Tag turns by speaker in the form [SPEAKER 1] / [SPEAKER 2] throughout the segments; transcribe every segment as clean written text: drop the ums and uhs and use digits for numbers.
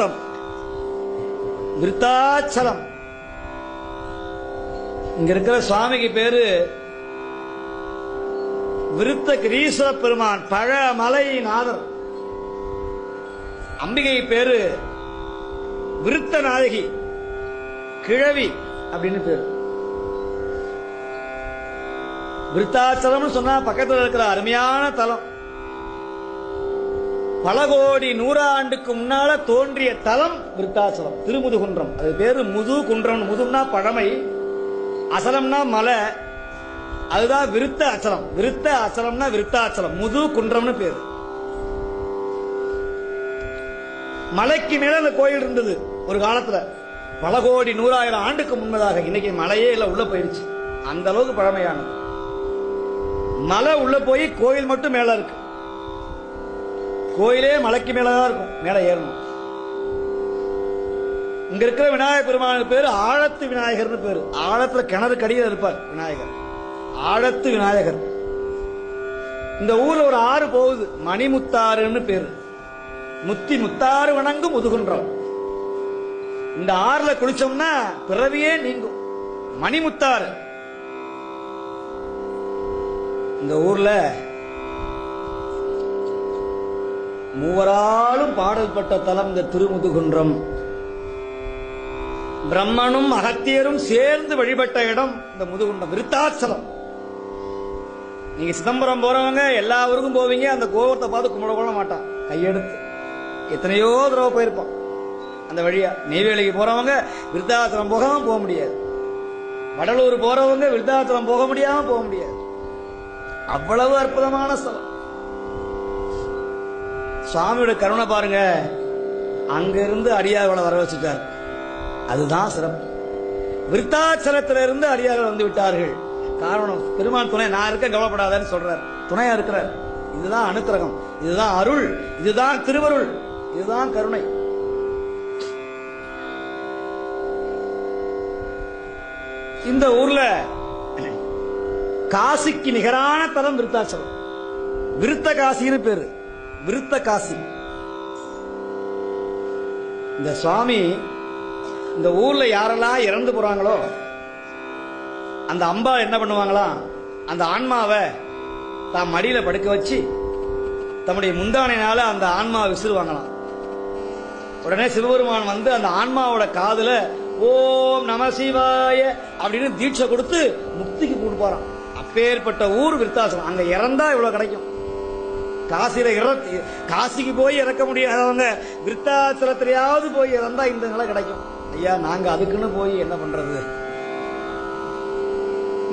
[SPEAKER 1] முதுகுன்றம், விருத்தாச்சலம். இங்க இருக்கிற சுவாமிக்கு பேரு விருத்த கிரீஸ்வர பெருமான், பழமலை நாதர். அம்பிகை பேரு விருத்த நாயகி, கிழவி அப்படின்னு பேரு. விருத்தாச்சலம் சொன்னா பக்கத்தில் இருக்கிற அருமையான தலம். பல கோடி நூறாண்டுக்கு முன்னால தோன்றிய தலம் விருத்தாச்சலம், திருமுதுகுன்றம். அது பேரு முது குன்றம். முதுன்னா பழமை, அசலம்னா மலை, அதுதான் விருத்த அச்சலம். விருத்த அச்சலம்னா விருத்தாச்சலம், முது குன்றம்னு பேரு. மலைக்கு மேல அந்த கோயில் இருந்தது ஒரு காலத்துல, பல கோடி நூறாயிரம் ஆண்டுக்கு முன்னதாக. இன்னைக்கு மலையே இல்ல, உள்ள போயிடுச்சு. அந்த அளவுக்கு பழமையானது. மலை உள்ள போய் கோயில் மட்டும் மேல இருக்கு. கோயிலே மலைக்கு மேலதான் இருக்கும், மேல ஏறணும். இங்க இருக்கிற விநாயகர் பெருமானுக்கு பேரு ஆழத்து விநாயகர்னு பேரு. ஆழத்துல கிணறு கடியில் இருப்பார் விநாயகர், ஆழத்து விநாயகர். இந்த ஊர்ல ஒரு ஆறு போகுது, மணிமுத்தாறுன்னு பேரு. முத்தி முத்தாறு வணங்கும் முதுகுன்றம். இந்த ஆறுல குளிச்சோம்னா பிறவியே நீங்கும். மணிமுத்தாறு. இந்த ஊர்ல மூவராலும் பாடல் பட்ட தலம் இந்த திருமுதுகுன்றம். பிரம்மனும் அகத்தியரும் சேர்ந்து வழிபட்ட இடம் இந்த முதுகுன்றம், விருத்தாச்சலம். நீங்க சிதம்பரம் போறவங்க எல்லா ஊருக்கும் போவீங்க, அந்த கோபுரத்தை பார்த்து கும்பிட கூட மாட்டான், கையெடுத்து. எத்தனையோ தடவை போயிருப்பான் அந்த வழியா. நெய்வேலிக்கு போறவங்க விருத்தாச்சலம் போகாம போக முடியாது. வடலூர் போறவங்க விருத்தாச்சலம் போக முடியாம போக முடியாது. அவ்வளவு அற்புதமான ஸ்தலம். சுவாமியோட கருணை பாருங்க, அங்கிருந்து அடியார்களை வர வச்சுட்டார். அதுதான் சிறப்பு. விருத்தாச்சலத்திலிருந்து அடியார்கள் வந்து விட்டார்கள். காரணம், பெருமான் துணை, நான் இருக்க கவலைப்படாதன்னு சொல்றார், துணையா இருக்கிறார். இதுதான் அனுக்கிரகம், இதுதான் அருள், இதுதான் திருவருள், இதுதான் கருணை. இந்த ஊர்ல காசிக்கு நிகரான தலம் விருத்தாச்சலம். விருத்த காசின்னு பேரு, விருத்த காசி. இந்த சுவாமி இந்த ஊர்ல யாரெல்லாம் இறந்து போறாங்களோ அந்த அம்பா என்ன பண்ணுவாங்களாம், அந்த ஆன்மாவை தான் மடியில படுக்க வச்சு தம்முடைய முந்தானையினால அந்த ஆன்மாவை விசிறுவாங்களாம். உடனே சிவபெருமான் வந்து அந்த ஆன்மாவோட காதுல ஓம் நம சிவாய அப்படின்னு தீட்சை கொடுத்து முக்திக்கு கொடுப்பாராம். அப்பேற்பட்ட ஊர் விருத்தாச்சலம். அங்க இறந்தா இவ்வளவு கிடைக்கும். காசியில காசிக்கு போய் இறக்க முடியாதவங்க விருத்தாச்சலத்திலேயாவது போய் இறந்தா இந்த நிலை கிடைக்கும். ஐயா, நாங்க அதுக்குன்னு போய் என்ன பண்றது?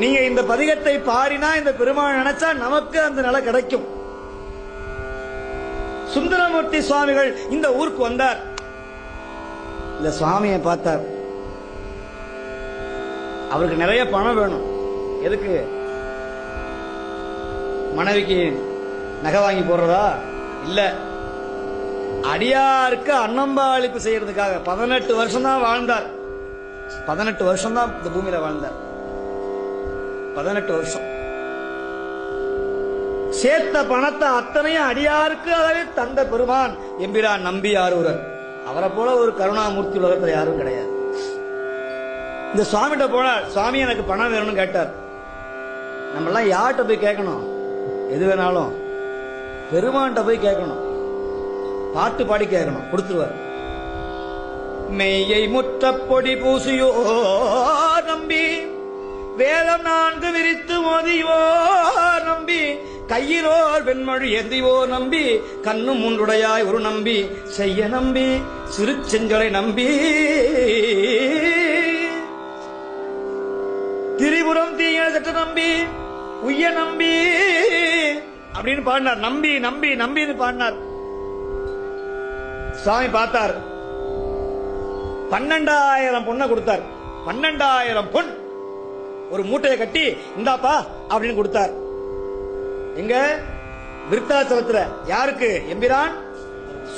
[SPEAKER 1] நீங்க இந்த பதிகத்தை பாடினா, இந்த பெருமாள் நினைச்சா நமக்கு அந்த நிலை கிடைக்கும். சுந்தரமூர்த்தி சுவாமிகள் இந்த ஊருக்கு வந்தார். இந்த சுவாமியை பார்த்தார். அவருக்கு நிறைய பணம் வேணும். எதுக்கு? மனைவிக்கு நகை வாங்கி போடுறதா? இல்ல, அடியாருக்கு அன்னம்பாளிப்பு செய்யறதுக்காக 18 வருஷம் தான் வாழ்ந்தார். 18 வருஷம் தான் இந்த பூமியில வாழ்ந்தார். 18 வருஷம் சேர்த்த பணத்தை அத்தனையும் அடியாருக்கு அதவே தந்த பெருமான் எம்பிரான் நம்பியாரூரர். அவரை போல ஒரு கருணாமூர்த்தி உலகத்தில் யாரும் கிடையாது. இந்த சுவாமிகிட்ட போனார். சுவாமி, எனக்கு பணம் வேணும்னு கேட்டார். நம்ம எல்லாம் யார்கிட்ட போய் கேட்கணும்? எது வேணாலும் பெருமான்கிட்ட போய் கேட்கணும். பாட்டு பாடி கேட்கணும், கொடுத்துருவார். மெய்யை முற்ற பொடி பூசியோ நம்பி, வேதம் 4 விரித்து மோதியோ நம்பி, கையிலோர் வெண்மொழி ஏந்திவோ நம்பி, கண்ணும் மூன்றுடையாய் ஒரு நம்பி, செய்ய நம்பி, சிறு செஞ்சலை நம்பி, திரிபுரம் தீய சற்று நம்பி, உய்ய நம்பி அப்படின்னு பாடினார். நம்பி நம்பி நம்பின்னு பாடினார். சுவாமி பார்த்தார். 12,000 பொண்ணை கொடுத்தார். 12,000 பொன் ஒரு மூட்டையை கட்டி இந்தாப்பா அப்படின்னு கொடுத்தார். எங்க? விருத்தாச்சலத்துல. யாருக்கு? எம்பிரான்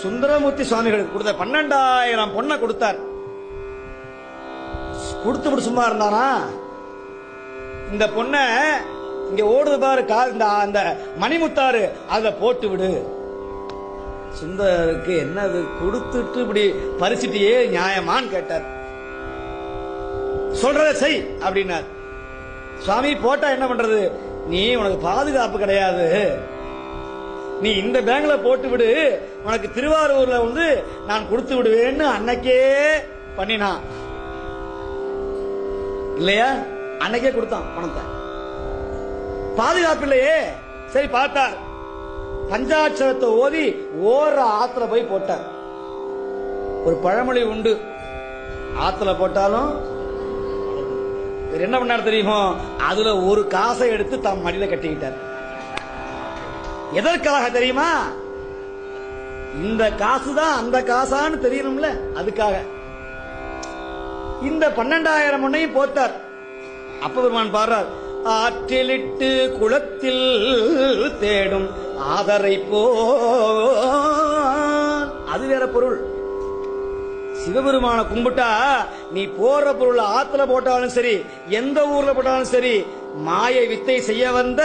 [SPEAKER 1] சுந்தரமூர்த்தி சுவாமிகளுக்கு கொடுத்த 12,000 பொண்ணை கொடுத்தார். கொடுத்து சும்மா இருந்தானா? இந்த பொண்ணை இங்க ஓடுது பாரு, அந்த மணிமுத்தாறு, அதை போட்டு விடு. சுந்தரருக்கு என்னது கொடுத்துட்டு இப்படி பறிச்சுட்டியே நியாயமான்னு கேட்டார். சொல்றத செய் அப்படின்னார். சுவாமி போட்டா என்ன பண்றது, நீ உனக்கு பாதுகாப்பு கிடையாது, நீ இந்த பேங்க்ல போட்டு விடு, உனக்கு திருவாரூர்ல வந்து நான் கொடுத்து விடுவேன்னு அன்னைக்கே பண்ணினான் இல்லையா? அன்னைக்கே கொடுத்தான் பணத்தை. பாதுகாப்பு இல்லையே. சரி பார்த்தார், பஞ்சாட்சரத்தை ஓதி ஓர ஆத்துல போய் போட்டார். ஒரு பழமொழி உண்டு, ஆத்துல போட்டாலும் என்ன பண்ணார் தெரியுமோ, அதுல ஒரு காசை எடுத்து தம் மடியில கட்டிக்கிட்டார். எதற்காக தெரியுமா? இந்த காசுதான் அந்த காசான்னு தெரியணும்ல, அதுக்காக. இந்த 12,000 மண்ணையும் போட்டார். அப்ப பெருமான் பாடுறார், ஆற்றிலிட்டு குளத்தில் தேடும் ஆதரை போ. அது வேற பொருள். சிவபெருமான கும்பிட்டா நீ போற பொருள் ஆத்துல போட்டாலும் சரி, எந்த ஊர்ல போட்டாலும் சரி, மாயை வித்தை செய்ய வந்த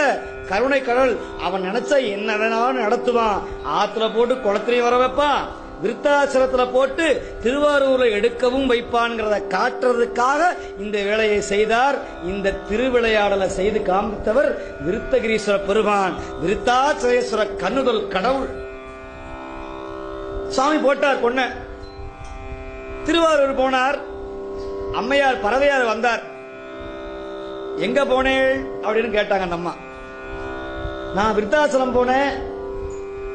[SPEAKER 1] கருணை கடல் அவன் நினைச்சா என்ன வேணாலும் நடத்துவான். ஆத்துல போட்டு குளத்திலையும் வர வைப்பான், விருத்தாசலத்துல போட்டு திருவாரூர்ல எடுக்கவும் வைப்பான்ங்கிறத காட்டுறதுக்காக இந்த வேலையை செய்தார். இந்த திருவிளையாடலை செய்து காண்பித்தவர் விருத்தகிரீஸ்வர பெருமான், விருத்தாச்சலேஸ்வர கண்ணுதல் கடவுள். சாமி போட்டார் பொண்ண. திருவாரூர் போனார். அம்மையார் பறவையார் வந்தார். எங்க போனேன் அப்படின்னு கேட்டாங்க அந்த அம்மா. நான் விருத்தாசலம் போனேன்,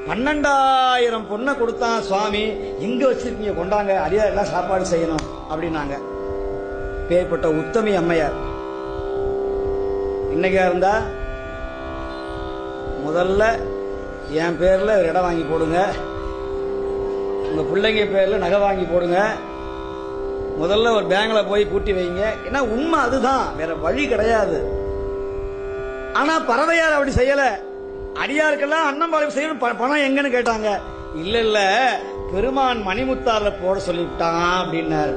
[SPEAKER 1] 12,000 பொண்ணை கொடுத்தான் சுவாமி, எங்க வச்சிருக்கீங்க, கொண்டாங்க, அடியா எல்லாம் சாப்பாடு செய்யணும் அப்படின்னாங்க. பேர்பட்ட உத்தமி அம்மையார். இன்னைக்கா இருந்தா முதல்ல என் பேர்ல இடம் வாங்கி போடுங்க, உங்க பிள்ளைங்க பேர்ல நகை வாங்கி போடுங்க, முதல்ல ஒரு பேங்க்ல போய் பூட்டி வைங்க. ஏன்னா உண்மை அதுதான், வேற வழி கிடையாது. ஆனா பறவையார் அப்படி செய்யல. அடியாருக்கெல்லாம் அன்னம்பாளையம் செய்யணும், பணம் எங்கன்னு கேட்டாங்க. இல்ல இல்ல, பெருமான் மணிமுத்தாறுல போட சொல்லிவிட்டான் அப்படின்னாரு.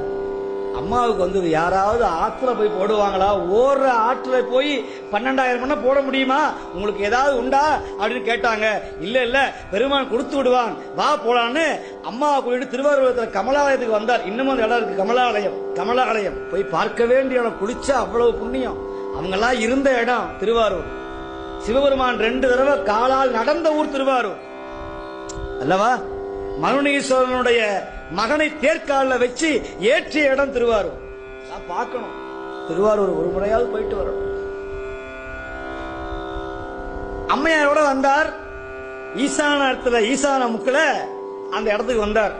[SPEAKER 1] அம்மாவுக்கு வந்து யாராவது ஆற்றுல போய் போடுவாங்களா? ஓடுற ஆற்றுல போய் 12,000 மணி போட முடியுமா? உங்களுக்கு ஏதாவது உண்டா அப்படின்னு கேட்டாங்க. இல்ல இல்ல, பெருமான் கொடுத்து விடுவான், வா போலான்னு அம்மாவை கூட்டிட்டு திருவாரூரத்தில் கமலாலயத்துக்கு வந்தார். இன்னமும் அந்த இடம் இருக்கு, கமலாலயம். கமலாலயம் போய் பார்க்க வேண்டிய இடம், குளிச்சா அவ்வளவு புண்ணியம். அவங்கெல்லாம் இருந்த இடம் திருவாரூர். சிவபெருமான் 2 தடவை காலால் நடந்த ஊர் திருவாரூர் அல்லவா? மருணீஸ்வரனுடைய மகனை தேர்காலில் வச்சு ஏற்றிய இடம் திருவாரூர். பார்க்கணும், திருவாரூர் ஒரு முறையாவது போயிட்டு வரணும். அம்மையாரோட வந்தார். ஈசான இடத்துல, ஈசான முக்கில அந்த இடத்துக்கு வந்தார்.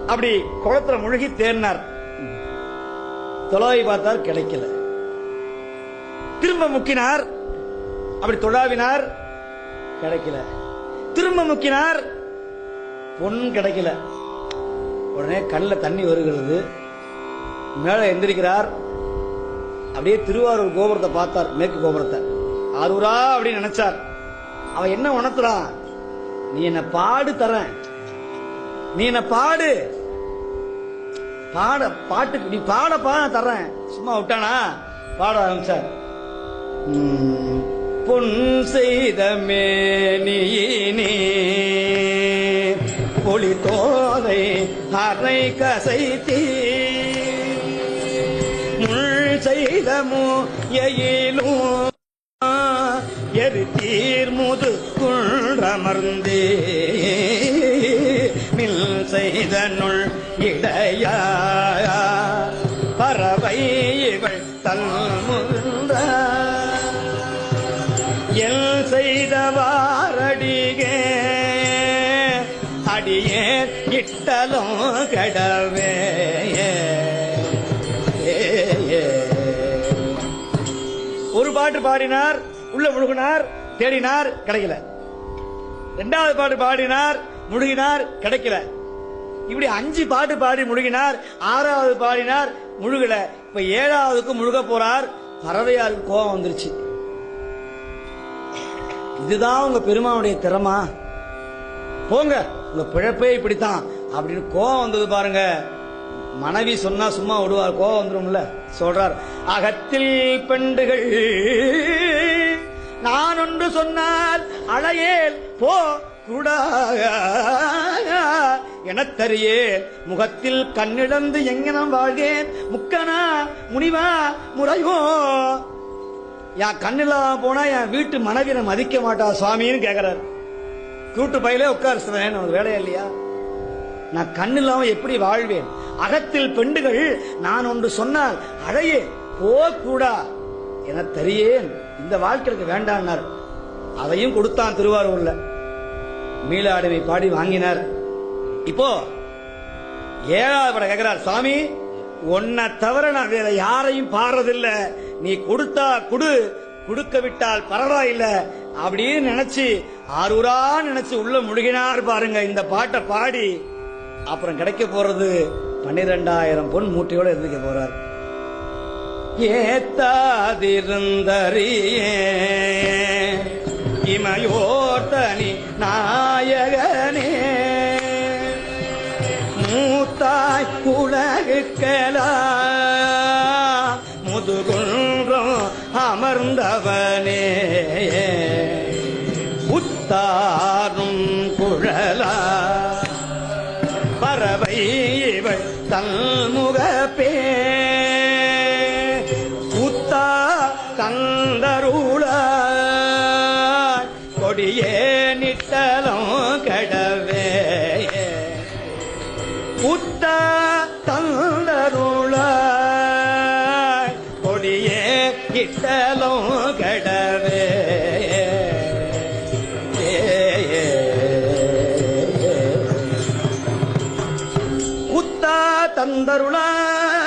[SPEAKER 1] அப்படி குளத்துல முழுகி தேர்னார். தொலைவை பார்த்தார், கிடைக்கல. திரும்ப முக்கினார், அப்படி தொழாவினார், கிடைக்கல. திரும்ப முக்கினார், பொன் கிடைக்கல. உடனே கண்ணில் தண்ணி வருகிறது. மேல எந்திரிக்கிறார். அப்படியே திருவாரூர் கோபுரத்தை பார்த்தார், மேற்கு கோபுரத்தை. ஆரூரா அப்படின்னு நினைச்சார். அவன் என்ன உணர்த்துறான், நீ என்ன பாடு தரேன், நீ என்ன பாடு, பாட பாட்டுக்கு நீ பாட தர்றேன். சும்மா விட்டானா? பாட ஆரம்பிச்சார். பொன் செய்த மேனியினே பொலி தோதை அரை கசைத்தீ முள் செய்த மூயிலும் எரி தீர் முது குன்றமர்ந்தே மில் செய்த நுள் இடையா பறவை இவள் தல்முன்ற எல் செய்தவாரடிகே அடியே இட்டலும் கடவே. ஒரு பாட்டு பாடினார், உள்ள முழுகினார், தேடினார், கிடைக்கல. 2வது பாட்டு பாடினார், முழுகினார், கிடைக்கல. இப்படி 5 பாட்டு பாடி முழுகினார். 6வது பாடினார், முழுகல. இப்ப 7வதுக்கு முழுக போறார். பறவையாருக்கு கோபம் வந்துருச்சு. இதுதான் உங்க பெருமானுடைய திறமா, போங்க, உங்க பிழப்பே இப்படித்தான் அப்படின்னு கோபம் வந்தது பாருங்க. மனைவி சொன்னா சும்மா விடுவார், கோபம் வந்துரும்ல. சொல்றார், அகத்தில் பெண்டுகள் நான் ஒன்று சொன்னால் அழையேல் போ கூடா எனத்தறியே முகத்தில் கண்ணிழந்து எங்கனம் வாழ்கேன் முக்கனா முனிவா முறையோ. என் கண்ணில்லாம போனா என் வீட்டு மனைவியை மதிக்க மாட்டா சுவாமின்னு கேக்குறாரு. கூட்டு பையிலே உட்கார் உனக்கு வேலையா இல்லையா? நான் கண்ணில்லாம எப்படி வாழ்வேன்? அகத்தில் பெண்டுகள் நான் ஒன்று சொன்னால் அழையே போகூடா என தெரியேன். இந்த வாழ்க்கைக்கு வேண்டான்னார். அதையும் கொடுத்தான் திருவாரூர்ல. மீளாடுமை பாடி வாங்கினார். இப்போ 7வது படம் கேட்கிறார், சுவாமி உன்னை தவிர நான் வேற யாரையும் பாடுறதில்ல, நீ கொடுத்தா குடு, கொடுக்க விட்டால் பரவாயில்ல அப்படின்னு நினைச்சு ஆரூரா நினைச்சு உள்ள முழுகினார் பாருங்க. இந்த பாட்டை பாடி அப்புறம் கிடைக்க போறது 12,000 பொன் மூட்டையோட இருந்துக்க போறார். ஏத்தாதிருந்தறியே இமையோர்த்தனி நாயகனே மூத்தாய் உலகுக்கெல்லாம் முதுகுன்றம் அமர்ந்தவனே உத்தாரும் குழலா பறவை இவள் தன்முகப்பே உத்தா தந்தருள கொடியே நிட்டலும் கடவே உத்தா தந்தருள கொடியே நிட்டலும் கடவே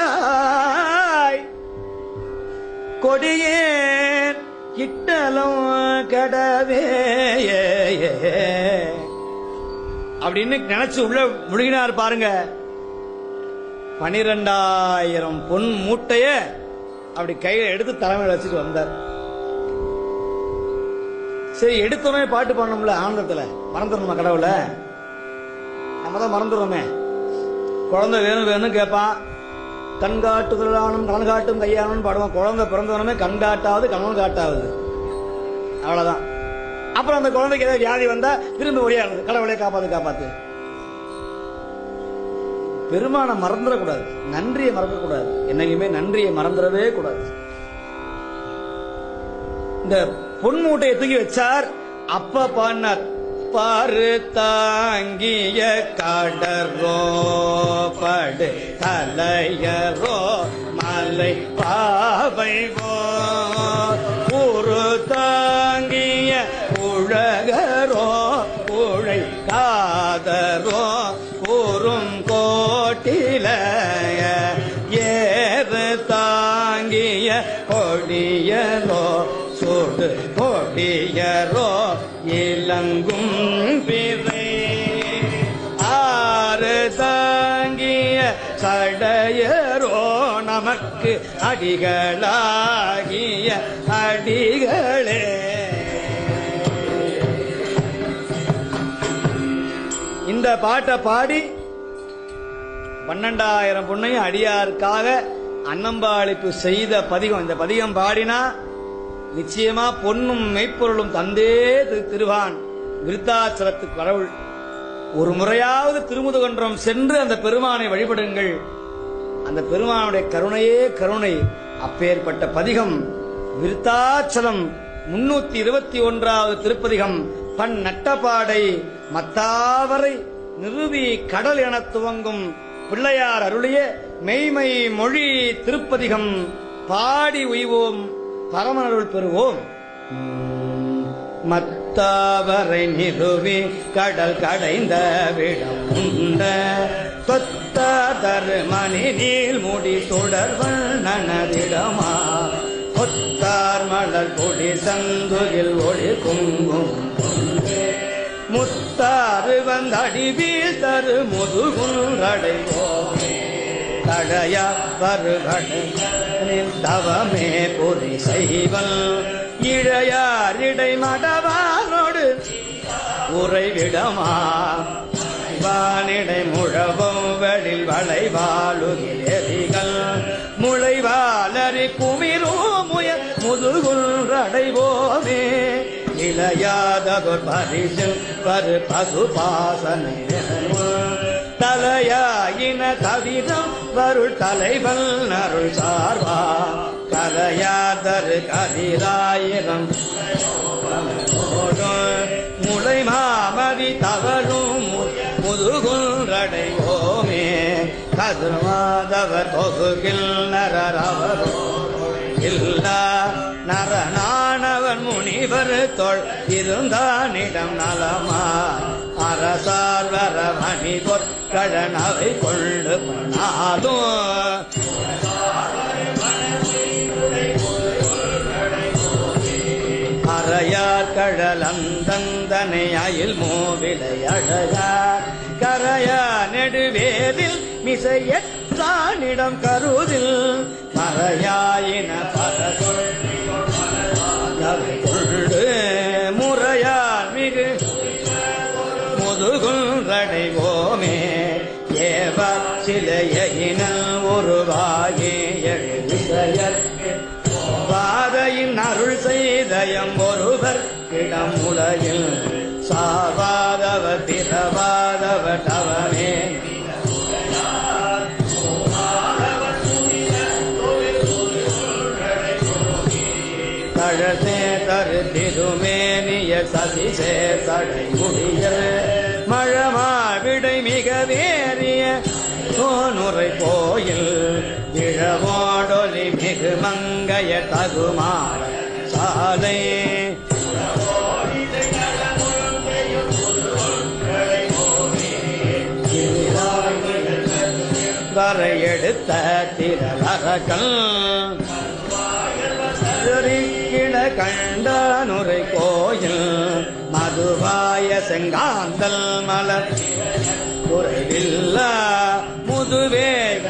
[SPEAKER 1] தந்தருளாய் கொடியே கிட்டலும் கடவே அப்படின்னு நினைச்சு உள்ள முழுகினார் பாருங்க. 12,000 பொன் மூட்டைய அப்படி கையில எடுத்து தலைமையில் வச்சுட்டு வந்தார். சரி, எடுத்தோமே பாட்டு பண்ணணும்ல, ஆனந்தத்துல மறந்துடணுமா கடவுளை? நம்ம தான் மறந்துடுறோமே. குழந்தை வேணும் வேணும் கேட்பான். கண்காட்டுதலானும் கண்காட்டும் கையானும் பாடுவான். குழந்தை பிறந்தவனுமே கண்காட்டாவது கணவன் காட்டாவது, அவ்வளவுதான். அப்புறம் அந்த குழந்தைக்கு ஏதாவது வியாதி வந்தா திரும்ப ஒடியாடுது, கடவுளே காப்பாத்து காப்பாத்து. பெருமான மறந்துடக்கூடாது, நன்றியை மறக்கக்கூடாது, என்னைக்குமே நன்றியை மறந்துடவே கூடாது. இந்த பொன் மூட்டையை தூக்கி வச்சார். அப்ப பாடினார், பாரு தாங்கிய கடரோ படு தலையரோ மலை பாவைவோ ஊரு தாங்கிய உலகரோ உழை காதரோ கூறும் கோட்டில ஏறு தாங்கிய கொடியரோ சுடு கொடியரோ இலங்கும் பிறை ஆறு தாங்கிய சடையரோ நமக்கு அடிகளாகிய அடிகளே. இந்த பாட்டை பாடி 12,000 பொண்ணையும் அடியாருக்காக அன்னம்பாளிப்பு செய்த பதிகம். இந்த பதிகம் பாடினா நிச்சயமா பொன்னும் மெய்ப்பொருளும் தந்தே திருவான் விருத்தாச்சலத்துக்கு கடவுள். ஒரு முறையாவது திருமுதுகன்றம் சென்று அந்த பெருமானை வழிபடுங்கள். அந்த பெருமானுடைய கருணையே கருணை. அப்பேற்பட்ட பதிகம் விருத்தாச்சலம் 321வது திருப்பதிகம். பண் நட்டப்பாடை மத்தாவரை நிறுவி கடல் என துவங்கும் பிள்ளையார் அருளிய மெய்மை மொழி திருப்பதிகம். பாடி உய்வோம், பரமனருள் பெறுவோம். மத்தாவரை நிறுவி கடல் கடைந்த விடம் உண்ட தொத்த தருமணி நீள் முடி தொடர்வன் நனதிடமா கொத்தார் மலர் கொடி சந்துகில் ஒளி குங்கும் முத்தாறு வந்தடிவீழ் தரு முதுகுன்றடைவோமே தடையா வருகனில் தவமே பொறி செய்வல் இழையாரிடை மடவாரோடு உறைவிடமா வானிடை முழவும் வெளில் வளைவாளுகிரிகள் முளைவாலறி குமிரோ முய முதுகுன்றடைவோமே இள கரையாததொரு பரிசில் பரு பசு பாசனை தலையாயின தவிரம் வருள் தலைவன் அருள் சார்வா கரையாதரு கதிராயிரம் முளை மாமதி தவறும் முதுகுன்றடைவோமே கதிர்மாதவர் தொகுகில் நரரவரோ இல்லா நரநானவன் முனிவர் தொல் இருந்தானிடம் நலமா அரசார் வர மணி பொற்கழனவை கொண்டு பண்ணாலும் அறையார் கழலந்தந்தனை அயில் மூவிலை அழகார் கரையா நெடுவேதில் மிசையற்றானிடம் கருதில் மறையாயின பரகொள் முறையார் மிகு முதுகுன்றடைவோமே ஏவ சிலையினல் ஒருவாயே எழுதியர் பாதையின் அருள் செய்தயம் ஒருவர் இடம் உலகில் சாவாதவ திரவாதவ தவமே தழசே தரு திருமேனிய சதிசே தடை முடியல் மழமா விடை மிக வேறிய சோனுரை கோயில் இழவோடொலி மிகு மங்கைய தகுமார சாலை வரை எடுத்த திரளரகல் கண்டானுரை கோயில் மதுவாய செங்காந்தல் மலர் குறைவில்லா முதுவேக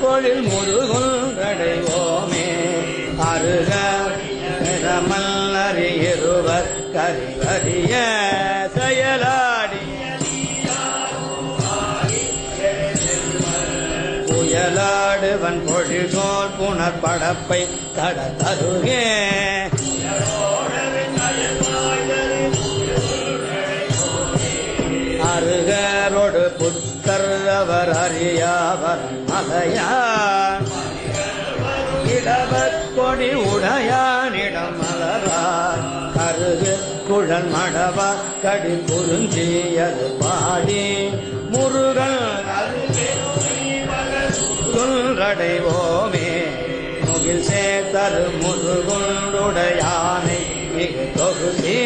[SPEAKER 1] பொழில் முதுகுன்றடைவோமே அருக மல்லறி இருவர் கரிவறிய செயலாடி புயலாடுவன் பொழிசோல் புனர்படப்பை தட தருகே அருகரோடு புத்தர் அவர் அறியாவர் மலையார் இடவர் கொடி உடையானிடம் மலரார் கருகு குழல் மடவா கடி குறிஞ்சியது பாடி முருகன் குன்றடைவோமே முகில் சேர்த்தரு முதுகுண்டுடையானை மிகு தொகுதி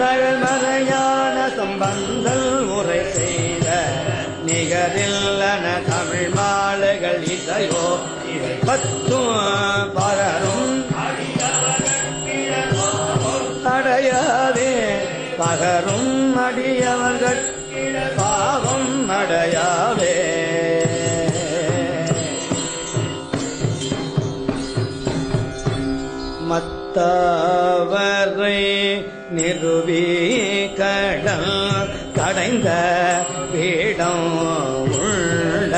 [SPEAKER 1] நகர்மறையான சம்பந்தல் உரை செய்த நிகரில்லன தமிழ் மாலைகள் இசையோ இவை பத்தும் பகரும் அடையாதே பகரும் அடியவர்கள் பாவம் அடையாவே மத்தவரை நிறுவி கடல் கடைந்த பீடம் உள்ள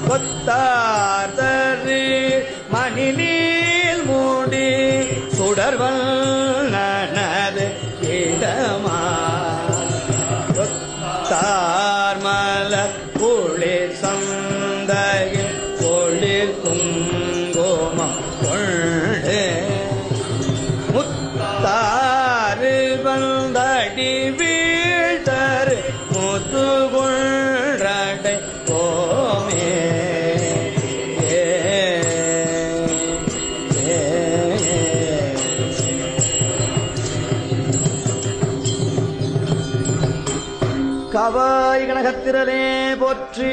[SPEAKER 1] கொத்தார்தரு மணிநீர் மூடி சுடர்வல் நனது இடமா கொத்தார்மலர் குளிர் சந்தையில் குளிர் குங்கோமம் கொண்டு முத்தாறு வந்தடி வீழ்த்தரு முத்துகுன்றடை போமே கவாய் கனகத்திரளே போற்றி.